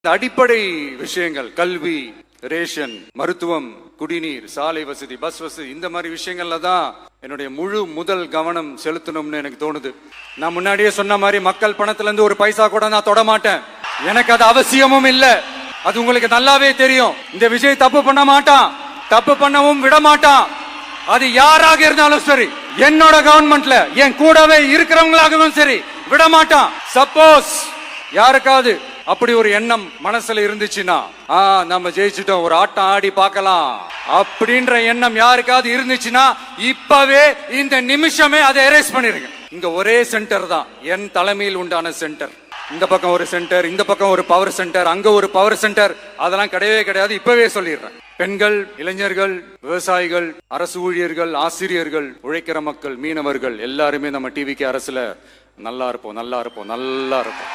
இந்த அடிப்படை விஷயங்கள், கல்வி, ரேஷன், மருத்துவம், குடிநீர், சாலை வசதி, பஸ் வசதி, இந்த மாதிரி விஷயங்கள்ல தான் என்னுடைய முழு முதல் கவனம் செலுத்தணும்னு எனக்கு தோணுது. நான் முன்னாடியே சொன்ன மாதிரி மக்கள் பணத்துல இருந்து ஒரு பைசா கூட நான் தொட மாட்டேன். எனக்கு அது அவசியமும் இல்ல. அது உங்களுக்கு நல்லாவே தெரியும். இந்த விஜய் தப்பு பண்ண மாட்டான், தப்பு பண்ணவும் விட மாட்டான். அது யாராக இருந்தாலும் சரி, என்னோட கவர்மெண்ட்ல என் கூடவே இருக்கிறவங்களாகவும் சரி விட மாட்டான். சப்போஸ் யாருக்காவது அப்படி ஒரு எண்ணம் மனசுல இருந்துச்சுன்னா, நம்ம ஜெயிச்சுட்டோம், ஒரு ஆட்டம் ஆடி பார்க்கலாம் அப்படின்ற எண்ணம் யாருக்காவது இருந்துச்சுன்னா இப்பவே இந்த நிமிஷமே அதை எரேஸ் பண்ணிருங்க. இங்க ஒரே சென்டர் தான், என் தலைமையில் உண்டான சென்டர். இந்த பக்கம் ஒரு சென்டர், இந்த பக்கம் ஒரு பவர் சென்டர், அங்க ஒரு பவர் சென்டர், அதெல்லாம் கிடையவே கிடையாது. இப்பவே சொல்லிடுறேன். பெண்கள், இளைஞர்கள், விவசாயிகள், அரசு ஊழியர்கள், ஆசிரியர்கள், உழைக்கிற மக்கள், மீனவர்கள் எல்லாருமே நம்ம டிவிக்கு அரசுல நல்லா இருப்போம், நல்லா இருப்போம், நல்லா இருப்போம்.